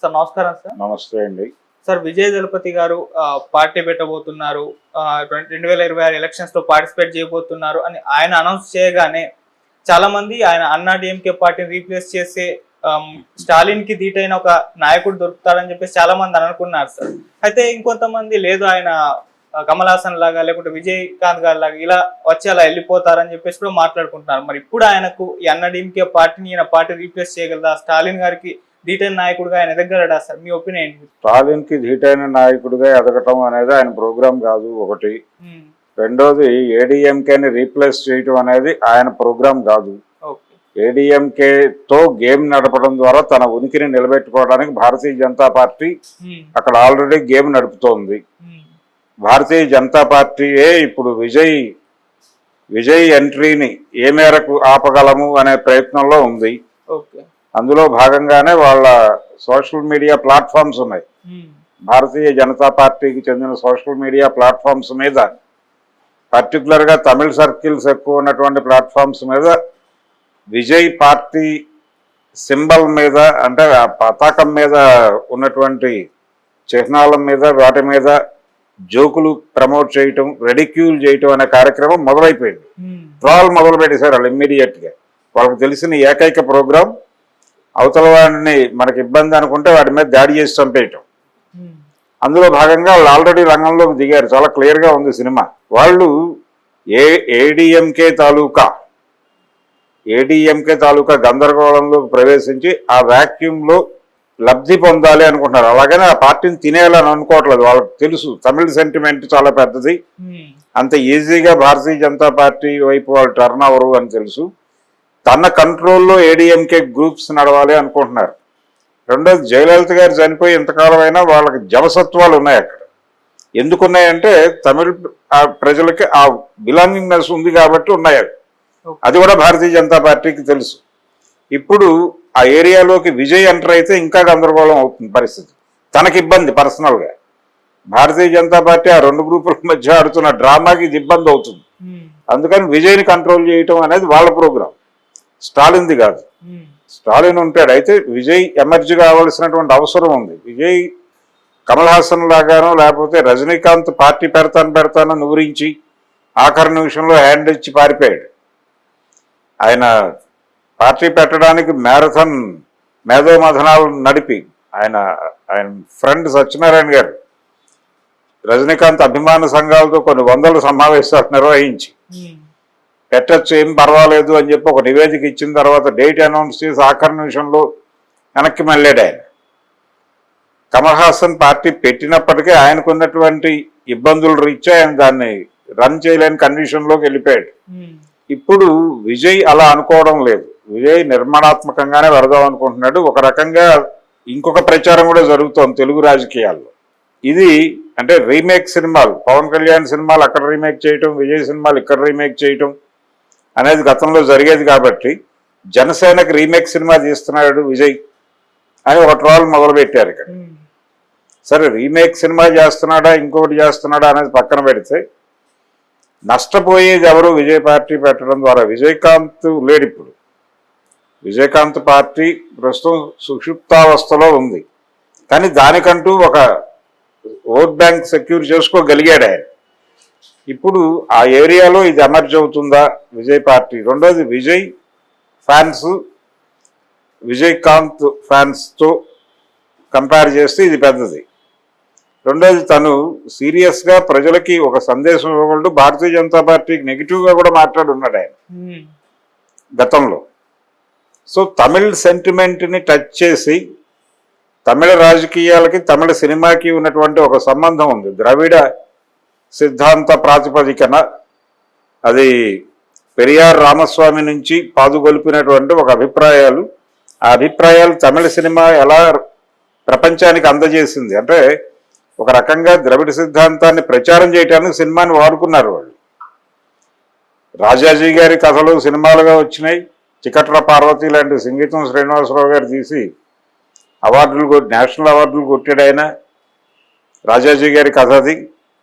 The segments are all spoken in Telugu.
సార్ నమస్కారం సార్. నమస్తే అండి. సార్ విజయ్ దళపతి గారు పార్టీ పెట్టబోతున్నారు, 2026 ఎలక్షన్స్ లో పార్టిసిపేట్ చేయబోతున్నారు అని ఆయన అనౌన్స్ చేయగానే చాలా మంది ఆయన అన్నా డిఎంకే పార్టీని రీప్లేస్ చేసే స్టాలిన్ కి ధీటైన ఒక నాయకుడు దొరుకుతారని చెప్పేసి చాలా మంది అనుకున్నారు సార్. అయితే ఇంకొంతమంది లేదు ఆయన కమల్ హాసన్ లాగా లేకుంటే విజయకాంత్ గారి లాగా ఇలా వచ్చి అలా వెళ్ళిపోతారని చెప్పేసి కూడా మాట్లాడుకుంటున్నారు. మరి ఇప్పుడు ఆయనకు ఈ అన్నా డిఎంకే పార్టీని ఈయన పార్టీ రీప్లేస్ చేయగలదా? స్టాలిన్ గారికి ధీటైన నాయకుడిగా ఆయన ఎదగలడా సార్? మీ ఒపీనియన్ ఏంటి? స్టాలిన్ కి ధీటైన నాయకుడిగా ఎదగటం అనేది ఆయన ప్రోగ్రామ్ కాదు ఒకటి. రెండోది ఏడీఎంకేని రీప్లేస్ చేయటం అనేది ఆయన ప్రోగ్రామ్ కాదు. ఏడీఎంకే తో గేమ్ నడపడం ద్వారా తన ఉనికిని నిలబెట్టుకోవడానికి భారతీయ జనతా పార్టీ అక్కడ ఆల్రెడీ గేమ్ నడుపుతోంది. భారతీయ జనతా పార్టీయే ఇప్పుడు విజయ్ ఎంట్రీని ఏ మేరకు ఆపగలము అనే ప్రయత్నంలో ఉంది. అందులో భాగంగానే వాళ్ళ సోషల్ మీడియా ప్లాట్ఫామ్స్ ఉన్నాయి. భారతీయ జనతా పార్టీకి చెందిన సోషల్ మీడియా ప్లాట్ఫామ్స్ మీద, పర్టికులర్ గా తమిళ సర్కిల్స్ ఎక్కువ ఉన్నటువంటి ప్లాట్ఫామ్స్ మీద విజయ్ పార్టీ సింబల్ మీద, అంటే ఆ పతాకం మీద ఉన్నటువంటి చిహ్నాల మీద, వాటి మీద జోకులు ప్రమోట్ చేయటం, రెడిక్యూల్ చేయటం అనే కార్యక్రమం మొదలైపోయింది. ట్రాల్ మొదలు పెట్టేశారు వాళ్ళు ఇమ్మీడియట్ గా. వాళ్ళకి తెలిసిన ఏకైక ప్రోగ్రాం అవతల వాడిని మనకి ఇబ్బంది అనుకుంటే వాటి మీద దాడి చేసి చంపేయటం. అందులో భాగంగా వాళ్ళు ఆల్రెడీ రంగంలోకి దిగారు. చాలా క్లియర్ గా ఉంది సినిమా. వాళ్ళు ఏడీఎంకే తాలూకా గందరగోళంలో ప్రవేశించి ఆ వాక్యూమ్ లో లబ్ధి పొందాలి అనుకుంటున్నారు. అలాగనే ఆ పార్టీని తినేయాలని అనుకోవట్లేదు. వాళ్ళకి తెలుసు తమిళ సెంటిమెంట్ చాలా పెద్దది, అంత ఈజీగా భారతీయ జనతా పార్టీ వైపు వాళ్ళు టర్న్ అవరు అని తెలుసు. తన కంట్రోల్లో ఏడీఎంకే గ్రూప్స్ నడవాలి అనుకుంటున్నారు. రెండోది జయలలిత గారు చనిపోయి ఇంతకాలం అయినా వాళ్ళకి జవసత్వాలు ఉన్నాయి అక్కడ. ఎందుకున్నాయంటే తమిళ ప్రజలకి ఆ బిలాంగింగ్నెస్ ఉంది కాబట్టి ఉన్నాయి. అది కూడా భారతీయ జనతా పార్టీకి తెలుసు. ఇప్పుడు ఆ ఏరియాలోకి విజయ్ ఎంటర్ అయితే ఇంకా గందరగోళం అవుతుంది పరిస్థితి. తనకి ఇబ్బంది పర్సనల్ గా. భారతీయ జనతా పార్టీ ఆ రెండు గ్రూపుల మధ్య ఆడుతున్న డ్రామాకి ఇది ఇబ్బంది అవుతుంది. అందుకని విజయ్ని కంట్రోల్ చేయటం అనేది వాళ్ళ ప్రోగ్రాం, స్టాలిన్ది కాదు. స్టాలిన్ ఉంటాడు, అయితే విజయ్ ఎమర్జీ కావాల్సినటువంటి అవసరం ఉంది. విజయ్ కమల్ హాసన్ లాగానో లేకపోతే రజనీకాంత్ పార్టీ పెడతాను నూరించి ఆఖరి నిమిషంలో హ్యాండ్ ఇచ్చి పారిపోయాడు. ఆయన పార్టీ పెట్టడానికి మ్యారథాన్ మేధోమథనాలు నడిపి ఆయన ఫ్రెండ్ సత్యనారాయణ గారు రజనీకాంత్ అభిమాన సంఘాలతో కొన్ని వందల సమావేశాలు నిర్వహించి పెట్టచ్చు ఏం పర్వాలేదు అని చెప్పి ఒక నివేదిక ఇచ్చిన తర్వాత డేట్ అనౌన్స్ చేసి ఆఖరి నిమిషంలో వెనక్కి మళ్ళాడు ఆయన. కమల్ హాసన్ పార్టీ పెట్టినప్పటికీ ఆయనకున్నటువంటి ఇబ్బందులు రీత్యా ఆయన దాన్ని రన్ చేయలేని కండిషన్లోకి వెళ్ళిపోయాడు. ఇప్పుడు విజయ్ అలా అనుకోవడం లేదు. విజయ్ నిర్మాణాత్మకంగానే వెళదాం అనుకుంటున్నాడు. ఒక రకంగా ఇంకొక ప్రచారం కూడా జరుగుతోంది తెలుగు రాజకీయాల్లో. ఇది అంటే రీమేక్ సినిమాలు, పవన్ కళ్యాణ్ సినిమాలు అక్కడ రీమేక్ చేయటం, విజయ్ సినిమాలు ఇక్కడ రీమేక్ చేయటం అనేది గతంలో జరిగేది కాబట్టి జనసేనకి రీమేక్ సినిమా తీస్తున్నాడు విజయ్ అని ఒక ట్రోల్ మొదలుపెట్టారు ఇక్కడ. సరే రీమేక్ సినిమా చేస్తున్నాడా ఇంకొకటి చేస్తున్నాడా అనేది పక్కన పెడితే నష్టపోయేది ఎవరు? విజయ్ పార్టీ పెట్టడం ద్వారా. విజయకాంత్ లేడు ఇప్పుడు. విజయకాంత్ పార్టీ ప్రస్తుతం సుషుప్తావస్థలో ఉంది. కానీ దానికంటూ ఒక ఓట్ బ్యాంక్ సెక్యూర్ చేసుకోగలిగాడు ఆయన. ఇప్పుడు ఆ ఏరియాలో ఇది ఎమర్జ్ అవుతుందా విజయ్ పార్టీ? రెండోది విజయ్ ఫ్యాన్స్ విజయకాంత్ ఫ్యాన్స్తో కంపేర్ చేస్తే ఇది పెద్దది. రెండోది తను సీరియస్గా ప్రజలకి ఒక సందేశం ఇవ్వగలడు. భారతీయ జనతా పార్టీకి నెగిటివ్గా కూడా మాట్లాడున్నాడు ఆయన గతంలో. సో తమిళ్ సెంటిమెంట్ని టచ్ చేసి తమిళ రాజకీయాలకి తమిళ సినిమాకి ఉన్నటువంటి ఒక సంబంధం ఉంది. ద్రవిడ సిద్ధాంత ప్రాతిపదికన అది పెరియార్ రామస్వామి నుంచి పాదుగొలిపినటువంటి ఒక అభిప్రాయాలు. ఆ అభిప్రాయాలు తమిళ సినిమా ఎలా ప్రపంచానికి అందజేసింది అంటే ఒక రకంగా ద్రవిడ సిద్ధాంతాన్ని ప్రచారం చేయడానికి సినిమాని వాడుకున్నారు వాళ్ళు. రాజాజీ గారి కథలు సినిమాలుగా వచ్చినాయి. చికట్ల పార్వతి లాంటి సంగీతం శ్రీనివాసరావు గారు తీసి నేషనల్ అవార్డులు కొట్టాడు ఆయన. రాజాజీ గారి కథ అది.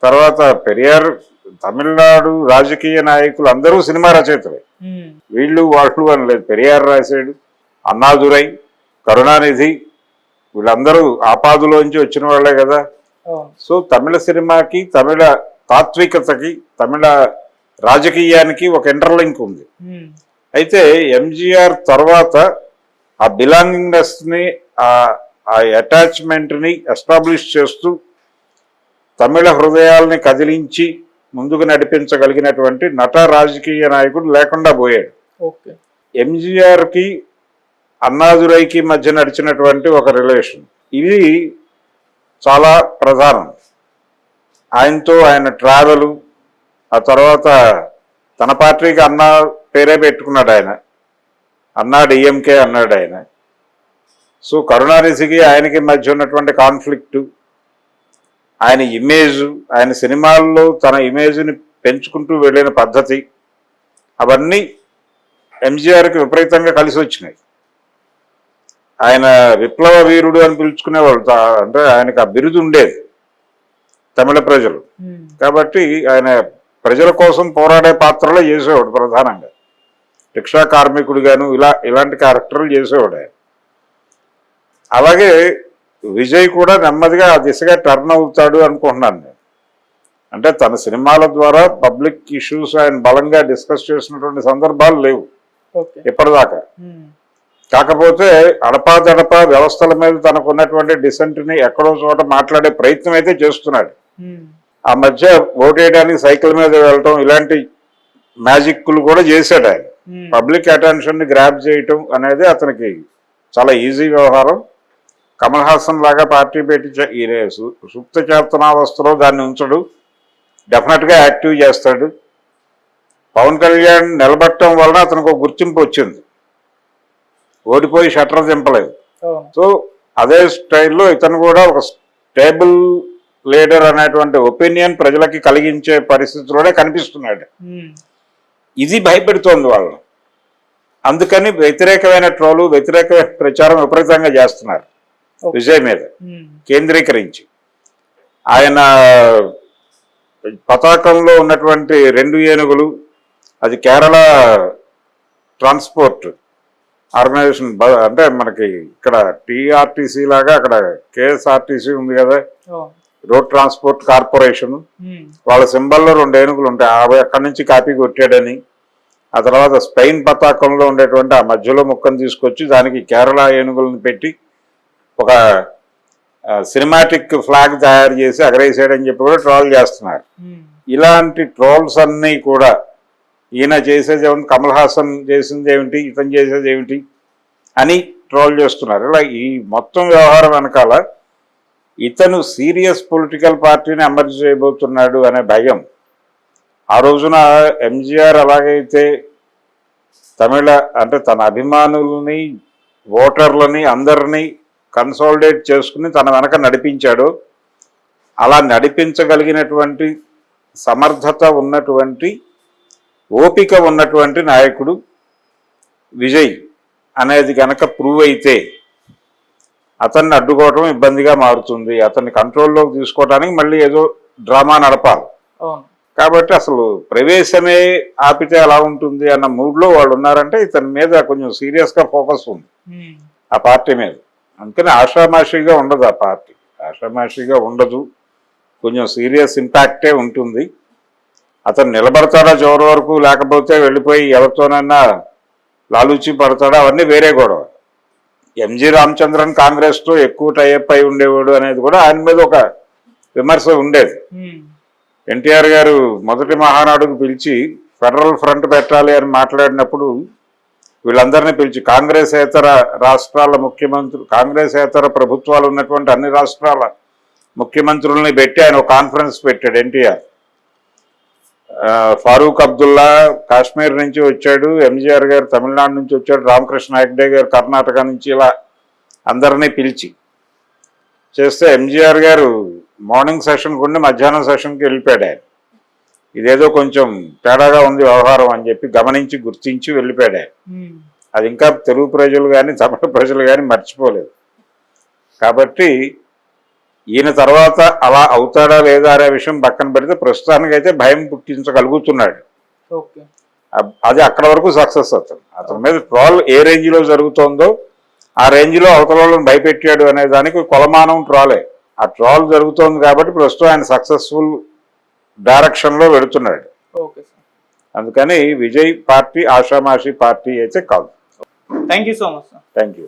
తర్వాత పెరియార్, తమిళనాడు రాజకీయ నాయకులు అందరూ సినిమా రచయితలే. వీళ్ళు వాళ్ళు అని లేదు. పెరియార్ రాశాడు, అన్నాదురై, కరుణానిధి, వీళ్ళందరూ ఆపాదులోంచి వచ్చిన వాళ్ళే కదా. అవును. సో తమిళ సినిమాకి, తమిళ తాత్వికతకి, తమిళ రాజకీయానికి ఒక ఇంటర్లింక్ ఉంది. అయితే ఎంజీఆర్ తర్వాత ఆ బిలాంగింగ్నెస్ ని, ఆ అటాచ్మెంట్ ని ఎస్టాబ్లిష్ చేస్తూ తమిళ హృదయాల్ని కదిలించి ముందుకు నడిపించగలిగినటువంటి నట రాజకీయ నాయకుడు లేకుండా పోయాడు. ఓకే. ఎంజీఆర్ కి అన్నాదురైకి మధ్య నడిచినటువంటి ఒక రిలేషన్, ఇది చాలా ప్రధానం. ఆయనతో ఆయన ట్రావెల్, ఆ తర్వాత తన పార్టీకి అన్నా పేరే పెట్టుకున్నాడు ఆయన, అన్నా డిఎంకే అన్నాడు ఆయన. సో కరుణానిధికి ఆయనకి మధ్య ఉన్నటువంటి కాన్ఫ్లిక్టు, ఆయన ఇమేజ్, ఆయన సినిమాల్లో తన ఇమేజ్ని పెంచుకుంటూ వెళ్ళిన పద్ధతి, అవన్నీ ఎంజీఆర్కి విపరీతంగా కలిసి వచ్చినాయి. ఆయన విప్లవ వీరుడు అని పిలుచుకునేవాళ్ళు, అంటే ఆయనకు ఆ బిరుదు ఉండేది తమిళ ప్రజలు. కాబట్టి ఆయన ప్రజల కోసం పోరాడే పాత్రలో చేసేవాడు ప్రధానంగా. రిక్షా కార్మికుడిగాను ఇలాంటి క్యారెక్టర్లు చేసేవాడు ఆయన. అలాగే విజయ్ కూడా నెమ్మదిగా ఆ దిశగా టర్న్ అవుతాడు అనుకుంటున్నాను నేను. అంటే తన సినిమాల ద్వారా పబ్లిక్ ఇష్యూస్ ఆయన బలంగా డిస్కస్ చేసినటువంటి సందర్భాలు లేవు ఇప్పటిదాకా. కాకపోతే అడపాదడపా వ్యవస్థల మీద తనకు ఉన్నటువంటి డిసెంట్ని ఎక్కడో చోట మాట్లాడే ప్రయత్నం అయితే చేస్తున్నాడు. ఆ మధ్య ఓటేయడానికి సైకిల్ మీద వెళ్ళటం, ఇలాంటి మ్యాజిక్లు కూడా చేశాడు ఆయన. పబ్లిక్ అటెన్షన్ ని గ్రాప్ చేయటం అనేది అతనికి చాలా ఈజీ వ్యవహారం. కమల్ హాసన్ లాగా పార్టీ పెట్టి సుప్త చేతనావస్థలో దాన్ని ఉంచడు, డెఫినెట్ గా యాక్టివ్ చేస్తాడు. పవన్ కళ్యాణ్ నిలబడటం వలన అతనికి ఒక గుర్తింపు వచ్చింది, ఓడిపోయి షట్టర్ దింపలేదు. సో అదే స్టైల్లో ఇతను కూడా ఒక స్టేబుల్ లీడర్ అనేటువంటి ఒపీనియన్ ప్రజలకి కలిగించే పరిస్థితిలోనే కనిపిస్తున్నాడు. ఇది భయపెడుతోంది వాళ్ళని. అందుకని వ్యతిరేకమైన ట్రోలు, వ్యతిరేకమైన ప్రచారం విపరీతంగా చేస్తున్నారు విజయ్ మీద కేంద్రీకరించి. ఆయన పతాకంలో ఉన్నటువంటి 2 ఏనుగులు, అది కేరళ ట్రాన్స్పోర్ట్ ఆర్గనైజేషన్, అంటే మనకి ఇక్కడ టీఆర్టీసీ లాగా అక్కడ కేఎస్ఆర్టీసీ ఉంది కదా, రోడ్ ట్రాన్స్పోర్ట్ కార్పొరేషన్, వాళ్ళ సింబల్లో 2 ఏనుగులు ఉంటాయి. అక్కడి నుంచి కాపీ కొట్టాడని, ఆ తర్వాత స్పెయిన్ పతాకంలో ఉండేటువంటి ఆ మధ్యలో ముక్కను తీసుకొచ్చి దానికి కేరళ ఏనుగులను పెట్టి ఒక సినిమాటిక్ ఫ్లాగ్ తయారు చేసి ఎగరేసాడని చెప్పి కూడా ట్రోల్ చేస్తున్నారు. ఇలాంటి ట్రోల్స్ అన్నీ కూడా ఈయన చేసేది ఏమిటి, కమల్ హాసన్ చేసింది ఏమిటి, ఇతను చేసేది ఏమిటి అని ట్రోల్ చేస్తున్నారు. ఇలా ఈ మొత్తం వ్యవహారం వెనకాల ఇతను సీరియస్ పొలిటికల్ పార్టీని అమర్చి చేయబోతున్నాడు అనే భయం. ఆ రోజున ఎంజీఆర్ అలాగైతే తమిళ అంటే తన అభిమానుల్ని, ఓటర్లని అందరినీ కన్సాలిడేట్ చేసుకుని తన వెనక నడిపించాడు, అలా నడిపించగలిగినటువంటి సమర్థత ఉన్నటువంటి, ఓపిక ఉన్నటువంటి నాయకుడు విజయ్ అనేది కనుక ప్రూవ్ అయితే అతన్ని అడ్డుకోవటం ఇబ్బందిగా మారుతుంది. అతన్ని కంట్రోల్లోకి తీసుకోవడానికి మళ్ళీ ఏదో డ్రామా నడపాలి. కాబట్టి అసలు ప్రవేశమే ఆపితే ఎలా ఉంటుంది అన్న మూడ్లో వాళ్ళు ఉన్నారంటే ఇతని మీద కొంచెం సీరియస్గా ఫోకస్ ఉంది ఆ పార్టీ మీద. అందుకని ఆషామాషిగా ఉండదు ఆ పార్టీ, ఆషామాషిగా ఉండదు, కొంచెం సీరియస్ ఇంపాక్టే ఉంటుంది. అతను నిలబడతాడా చివరి వరకు, లేకపోతే వెళ్ళిపోయి ఎవరితోనైనా లాలూచి పడతాడా, అవన్నీ వేరే గొడవ. ఎంజి రామచంద్రన్ కాంగ్రెస్తో ఎక్కువ టైఅప్ అయి ఉండేవాడు అనేది కూడా ఆయన మీద ఒక విమర్శ ఉండేది. ఎన్టీఆర్ గారు మొదటి మహానాడుకు పిలిచి ఫెడరల్ ఫ్రంట్ పెట్టాలి అని మాట్లాడినప్పుడు వీళ్ళందరినీ పిలిచి కాంగ్రెసేతర రాష్ట్రాల ముఖ్యమంత్రులు, కాంగ్రెసేతర ప్రభుత్వాలు ఉన్నటువంటి అన్ని రాష్ట్రాల ముఖ్యమంత్రుల్ని పెట్టి ఆయన ఒక కాన్ఫరెన్స్ పెట్టాడు ఎన్టీఆర్. ఫారూక్ అబ్దుల్లా కాశ్మీర్ నుంచి వచ్చాడు, ఎంజీఆర్ గారు తమిళనాడు నుంచి వచ్చాడు, రామకృష్ణ హెగ్డే గారు కర్ణాటక నుంచి, ఇలా అందరినీ పిలిచి చేస్తే ఎంజీఆర్ గారు మార్నింగ్ సెషన్కి ఉండి మధ్యాహ్నం సెషన్కి వెళ్ళిపోయాడు. ఆయన ఇదేదో కొంచెం తేడాగా ఉంది వ్యవహారం అని చెప్పి గమనించి గుర్తించి వెళ్ళిపోయాడు ఆయన. అది ఇంకా తెలుగు ప్రజలు కానీ తమిళ ప్రజలు కానీ మర్చిపోలేదు. కాబట్టి ఈయన తర్వాత అలా అవుతాడా లేదా అనే విషయం పక్కన పెడితే ప్రస్తుతానికైతే భయం పుట్టించగలుగుతున్నాడు. అది అక్కడ వరకు సక్సెస్. అతని మీద ట్రోల్ ఏ రేంజ్లో జరుగుతోందో ఆ రేంజ్ లో అవతల వాళ్ళని భయపెట్టాడు అనే దానికి కొలమానం ట్రాలే. ఆ ట్రాల్ జరుగుతోంది కాబట్టి ప్రస్తుతం ఆయన సక్సెస్ఫుల్ డైరెక్షన్ లో వెళుతున్నాడు. Okay sir. అందుకని విజయ్ పార్టీ ఆషామాషి పార్టీ అయితే కాదు. Thank you so much sir. Thank you.